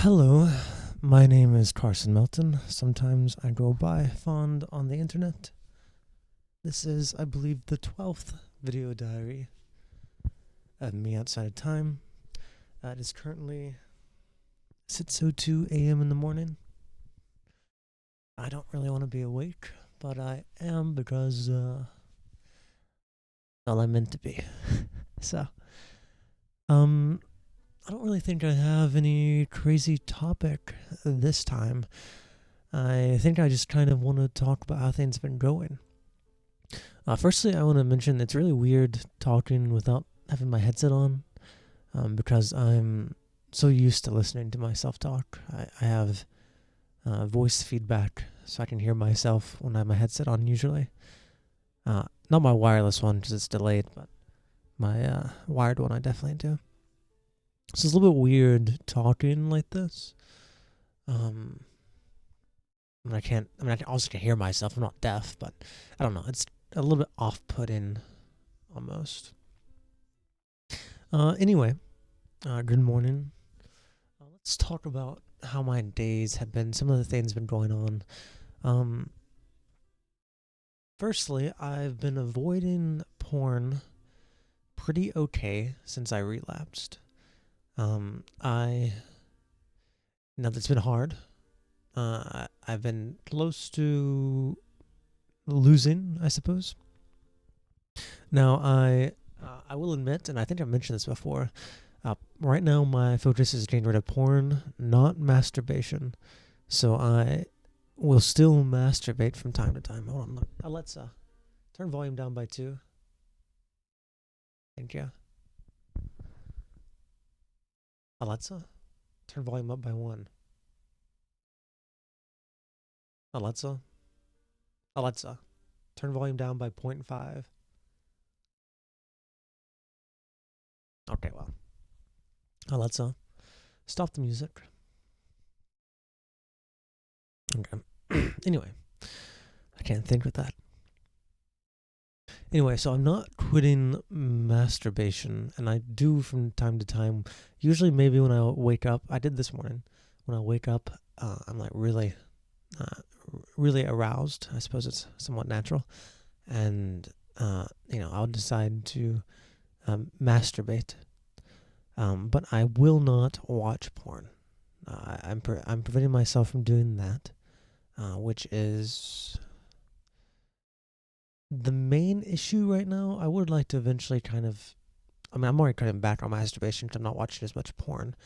Hello, my name is Carson Melton. Sometimes I go by Fond on the internet. This is, I believe, the 12th video diary of me outside of time. It is currently 6:02 a.m. in the morning. I don't really want to be awake, but I am because, well, I'm meant to be. So, I don't really think I have any crazy topic this time. I think I just kind of want to talk about how things have been going. Firstly, I want to mention it's really weird talking without having my headset on because I'm so used to listening to myself talk. I have voice feedback so I can hear myself when I have my headset on usually. Not my wireless one because it's delayed, but my wired one I definitely do. So it's a little bit weird talking like this. I can also can hear myself. I'm not deaf, but I don't know. It's a little bit off-putting, almost. Anyway, good morning. Let's talk about how my days have been. Some of the things been going on. Firstly, I've been avoiding porn pretty okay since I relapsed. Now that's been hard. I've been close to losing, I suppose. Now, I will admit, and I think I've mentioned this before, right now my focus is getting rid of porn, not masturbation. So I will still masturbate from time to time. Hold on, look. Alexa, turn volume down by 2. Thank you. Alexa, turn volume up by 1. Alexa, turn volume down by 0.5. Okay, well. Alexa, stop the music. Okay. Anyway, I can't think with that. Anyway, so I'm not quitting masturbation, and I do from time to time. Usually, maybe when I wake up, I did this morning. When I wake up, I'm like really aroused. I suppose it's somewhat natural, and I'll decide to masturbate. But I will not watch porn. I'm preventing myself from doing that, which is the main issue right now. I would like to eventually I'm already cutting back on masturbation because I'm not watching as much porn.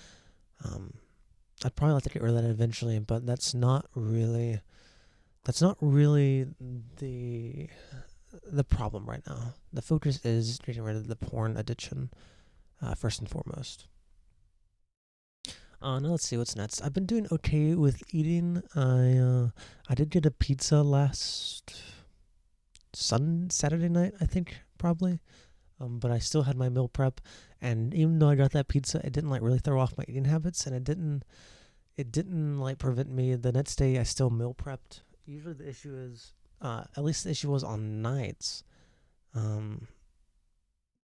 I'd probably like to get rid of that eventually, but that's not really the problem right now. The focus is getting rid of the porn addiction, first and foremost. Now let's see what's next. I've been doing okay with eating. I did get a pizza last Saturday night, I think, probably. But I still had my meal prep, and even though I got that pizza, it didn't really throw off my eating habits, and it didn't prevent me. The next day, I still meal prepped. Usually, the issue is, at least the issue was on nights. It's a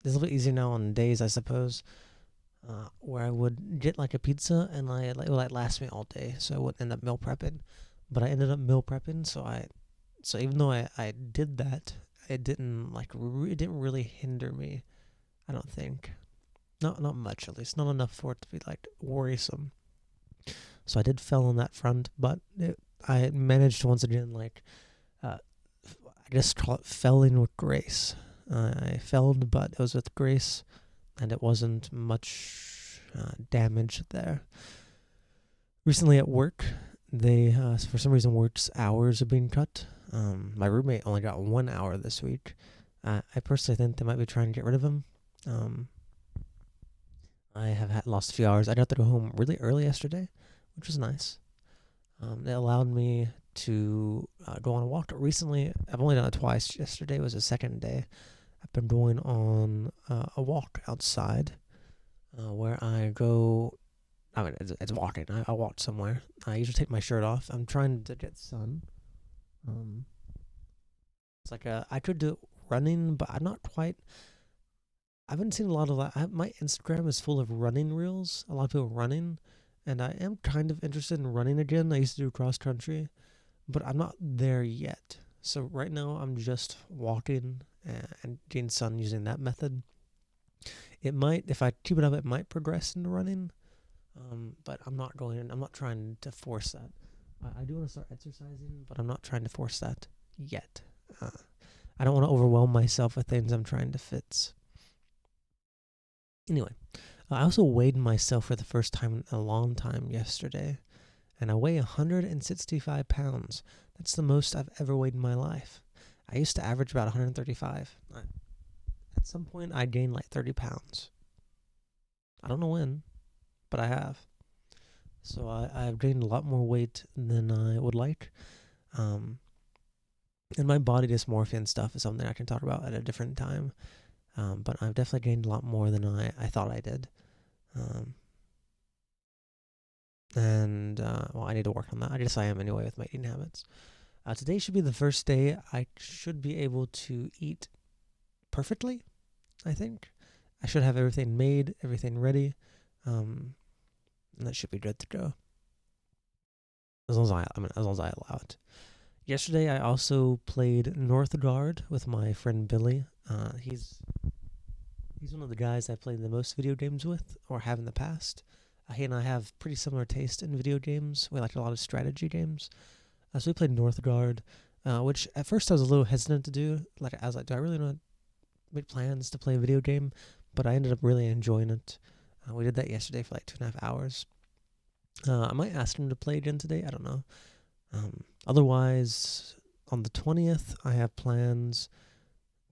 little bit easier now on days, I suppose, where I would get a pizza and it would last me all day, so I wouldn't end up meal prepping. But I ended up meal prepping, so even though I did that, it didn't it didn't really hinder me. I don't think, not much, at least not enough for it to be worrisome. So I did fail on that front, but I managed to once again I guess call it felling with grace. I failed, but it was with grace, and it wasn't much damage there. Recently at work, they for some reason work's hours are being cut. My roommate only got 1 hour this week. I personally think they might be trying to get rid of him. I have lost a few hours. I got to go home really early yesterday, which was nice. It allowed me to go on a walk. Recently, I've only done it twice. Yesterday was the second day. I've been going on a walk outside where I go. I mean, it's walking. I walked somewhere. I usually take my shirt off. I'm trying to get sun. It's I could do running, but I'm not quite. I haven't seen a lot of that. My Instagram is full of running reels. A lot of people running, and I am kind of interested in running again. I used to do cross country, but I'm not there yet. So right now I'm just walking and getting sun using that method. It might, if I keep it up, it might progress into running. But I'm not going. I'm not trying to force that. I do want to start exercising, but I'm not trying to force that yet. I don't want to overwhelm myself with things I'm trying to fix. Anyway, I also weighed myself for the first time in a long time yesterday, and I weigh 165 pounds. That's the most I've ever weighed in my life. I used to average about 135. At some point, I gained like 30 pounds. I don't know when, but I have. So I've gained a lot more weight than I would like. And my body dysmorphia and stuff is something I can talk about at a different time. But I've definitely gained a lot more than I thought I did. Well, I need to work on that. I guess I am anyway with my eating habits. Today should be the first day I should be able to eat perfectly, I think. I should have everything made, everything ready. And that should be good to go. As long as I allow it. Yesterday I also played Northgard with my friend Billy. He's one of the guys I played the most video games with, or have in the past. He and I have pretty similar taste in video games. We like a lot of strategy games. So we played Northgard, which at first I was a little hesitant to do. I was like, do I really want to make plans to play a video game? But I ended up really enjoying it. We did that yesterday for like 2.5 hours. I might ask him to play again today. I don't know. Otherwise, on the 20th, I have plans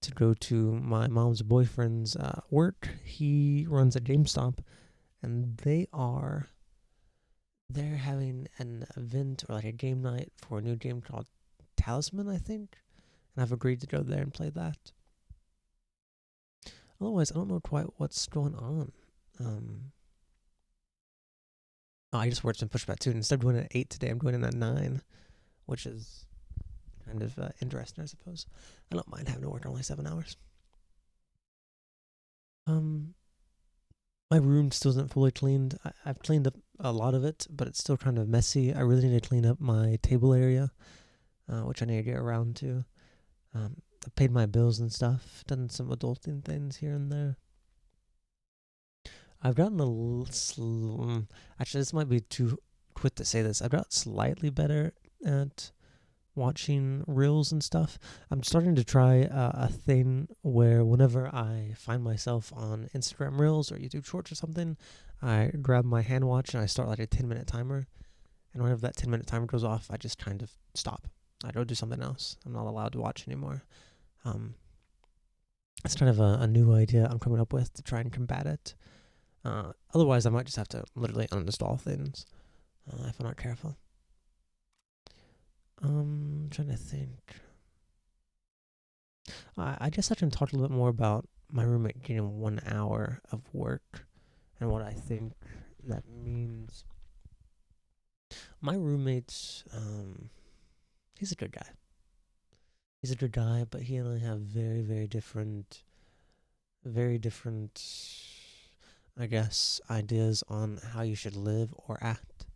to go to my mom's boyfriend's work. He runs a GameStop, and they're having an event or like a game night for a new game called Talisman, I think. And I've agreed to go there and play that. Otherwise, I don't know quite what's going on. I just worked in Pushback 2. Instead of doing it at 8 today, I'm doing it at 9, which is kind of interesting, I suppose. I don't mind having to work only 7 hours. My room still isn't fully cleaned. I've cleaned up a lot of it, but it's still kind of messy. I really need to clean up my table area, which I need to get around to. I paid my bills and stuff, done some adulting things here and there. I've gotten a little... Actually, this might be too quick to say this. I've got slightly better at watching reels and stuff. I'm starting to try a thing where whenever I find myself on Instagram Reels or YouTube Shorts or something, I grab my hand watch and I start like a 10-minute timer. And whenever that 10-minute timer goes off, I just kind of stop. I go do something else. I'm not allowed to watch anymore. It's kind of a new idea I'm coming up with to try and combat it. Otherwise, I might just have to literally uninstall things if I'm not careful. I'm trying to think. I guess I can talk a little bit more about my roommate getting 1 hour of work and what I think that means. My roommate, he's a good guy. He's a good guy, but he and I have very, very different, I guess, ideas on how you should live or act.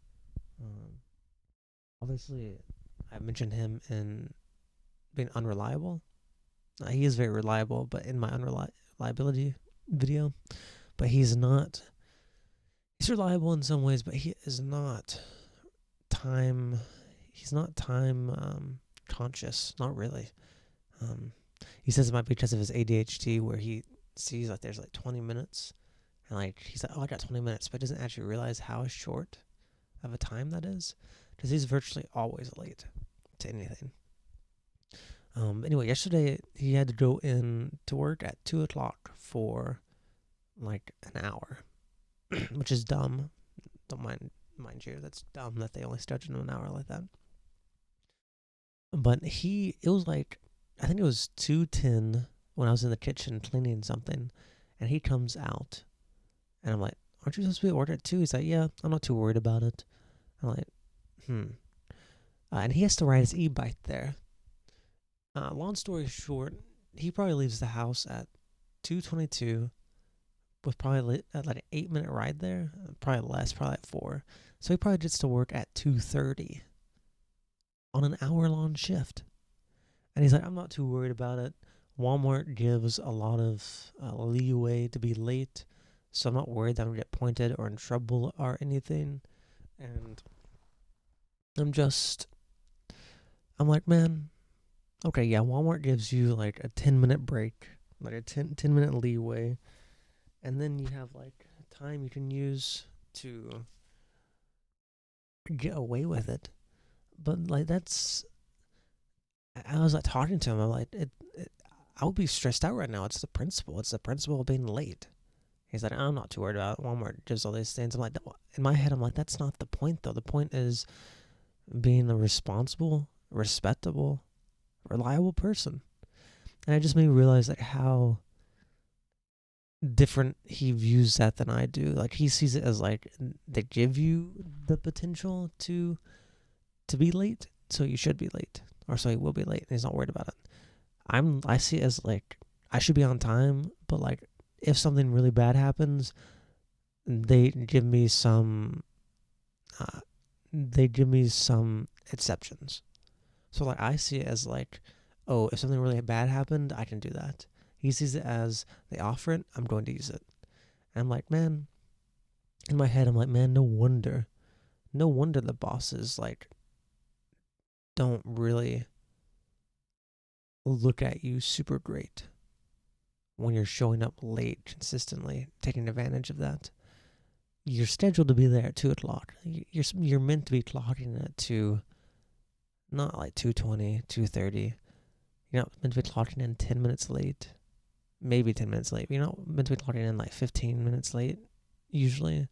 Obviously, I mentioned him in being unreliable. He is very reliable, but in my unreliability video, but he's not. He's reliable in some ways, but he is not time. He's not time conscious. Not really. He says it might be because of his ADHD, where he sees like there's like 20 minutes, and like he's like, oh, I got 20 minutes, but doesn't actually realize how short of a time that is, because he's virtually always late to anything. Anyway, yesterday he had to go in to work at 2 o'clock for like an hour, which is dumb. Don't mind you, that's dumb that they only scheduled him an hour like that. But it was like, I think it was 2:10 when I was in the kitchen cleaning something, and he comes out, and I'm like, aren't you supposed to be at work at 2? He's like, yeah, I'm not too worried about it. I'm like, and he has to ride his e-bike there. Long story short, he probably leaves the house at 2:22, was probably at like an 8-minute ride there, probably less, probably at 4. So he probably gets to work at 2:30 on an hour-long shift. And he's like, I'm not too worried about it. Walmart gives a lot of leeway to be late, so I'm not worried that I'm going to get pointed or in trouble or anything. And I'm like, man, okay, yeah, Walmart gives you like a 10-minute break, like a 10-minute leeway. And then you have like time you can use to get away with it. But like I was like talking to him. I'm like, I would be stressed out right now. It's the principle. It's the principle of being late. He's like, I'm not too worried about it. Walmart does all these things. I'm like, in my head, I'm like, that's not the point though. The point is being a responsible, respectable, reliable person. And it just made me realize like how different he views that than I do. Like he sees it as like they give you the potential to be late, so you should be late, or so he will be late, and he's not worried about it. I see it as like I should be on time, but like if something really bad happens, they give me some exceptions. So like I see it as like, oh, if something really bad happened, I can do that. He sees it as they offer it, I'm going to use it. And I'm like, man, in my head, I'm like, man, no wonder the bosses like don't really look at you super great when you're showing up late consistently, taking advantage of that. You're scheduled to be there at 2 o'clock. You're meant to be clocking at 2, not like 2:20, 2:30. You're not meant to be clocking in 10 minutes late, maybe 10 minutes late. You're not meant to be clocking in like 15 minutes late, usually.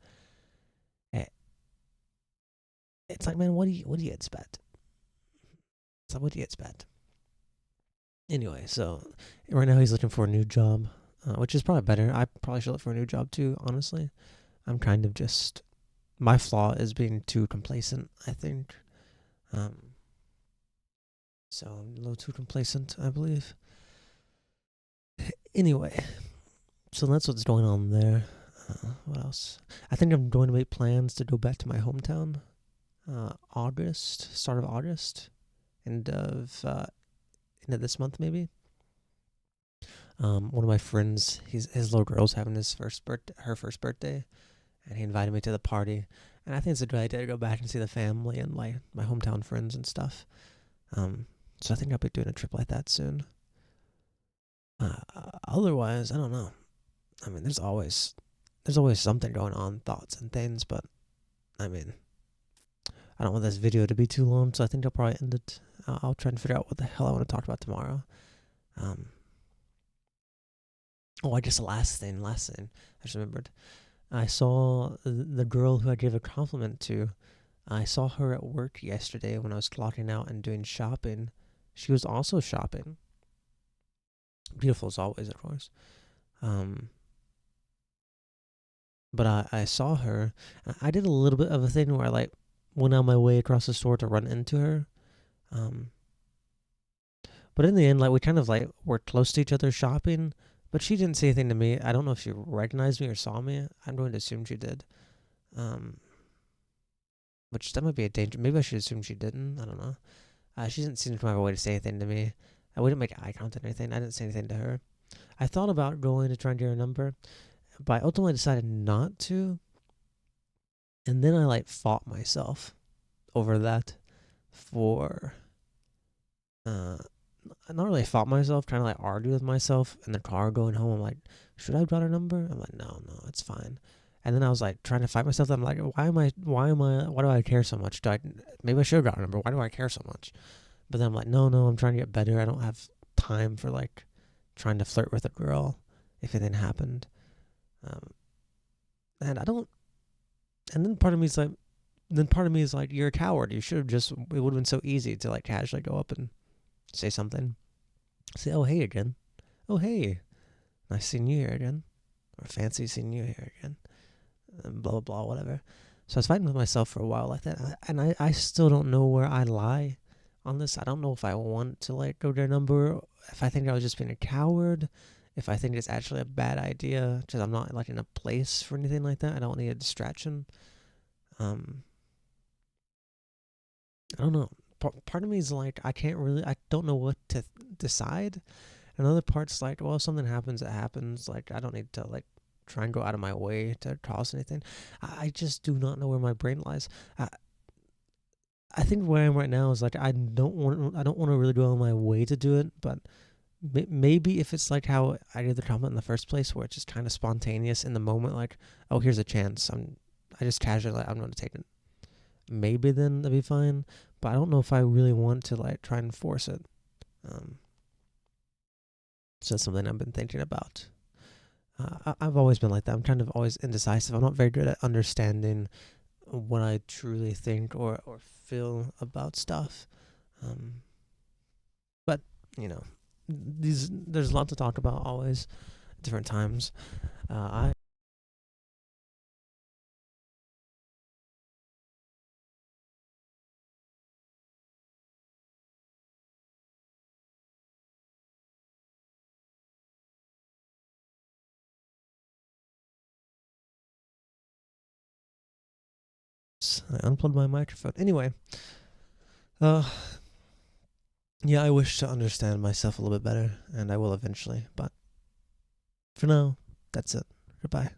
It's like, man, what do you expect? It's like, what do you expect? Anyway, so right now he's looking for a new job, which is probably better. I probably should look for a new job too, honestly. I'm kind of just, my flaw is being too complacent, I think. So I'm a little too complacent, I believe. Anyway, so that's what's going on there. What else? I think I'm going to make plans to go back to my hometown. Start of August, end of this month maybe. One of my friends, his little girl's having her first birthday, and he invited me to the party. And I think it's a good idea to go back and see the family and like my hometown friends and stuff. So I think I'll be doing a trip like that soon. Otherwise, I don't know. I mean, there's always something going on, thoughts and things, but I mean, I don't want this video to be too long, so I think I'll probably end it. I'll try and figure out what the hell I want to talk about tomorrow. I guess the last thing I just remembered. I saw the girl who I gave a compliment to. I saw her at work yesterday when I was clocking out and doing shopping. She was also shopping. Beautiful as always, of course. But I saw her. I did a little bit of a thing where I like went on my way across the store to run into her. But in the end, like we kind of like were close to each other shopping. But she didn't say anything to me. I don't know if she recognized me or saw me. I'm going to assume she did. Which that might be a danger. Maybe I should assume she didn't. I don't know. She didn't seem to come out of her way to say anything to me. I wouldn't make eye contact or anything. I didn't say anything to her. I thought about going to try and get her number, but I ultimately decided not to. And then I like fought myself over that for not really fought myself, trying to like argue with myself in the car going home. I'm like, should I have got her number? I'm like, no, it's fine. And then I was like trying to fight myself. I'm like, why do I care so much? Maybe I should have got her number. Why do I care so much? But then I'm like, no, I'm trying to get better. I don't have time for like trying to flirt with a girl if anything happened. And I don't. And then part of me is like, you're a coward. You should have just. It would have been so easy to like casually go up and say something. Say, oh hey again. Oh hey, nice seeing you here again. Or fancy seeing you here again. Blah blah blah, whatever. So I was fighting with myself for a while like that, and I still don't know where I lie on this. I don't know if I want to like go to their number, if I think I was just being a coward, if I think it's actually a bad idea, because I'm not like in a place for anything like that. I don't need a distraction. I don't know. Part of me is like, I don't know what to decide. Another part's like, well, if something happens, it happens. Like, I don't need to like try and go out of my way to cause anything. I just do not know where my brain lies. I think where I am right now is like, I don't want to really go out of my way to do it, but maybe if it's like how I did the comment in the first place, where it's just kind of spontaneous in the moment, like, oh, here's a chance. I just casually like, I'm going to take it. Maybe then that'd be fine, but I don't know if I really want to like try and force it. So that's something I've been thinking about. I've always been like that. I'm kind of always indecisive. I'm not very good at understanding what I truly think or feel about stuff. But there's a lot to talk about always, different times. I unplugged my microphone. Anyway, uh, yeah, I wish to understand myself a little bit better, and I will eventually. But for now, that's it. Goodbye.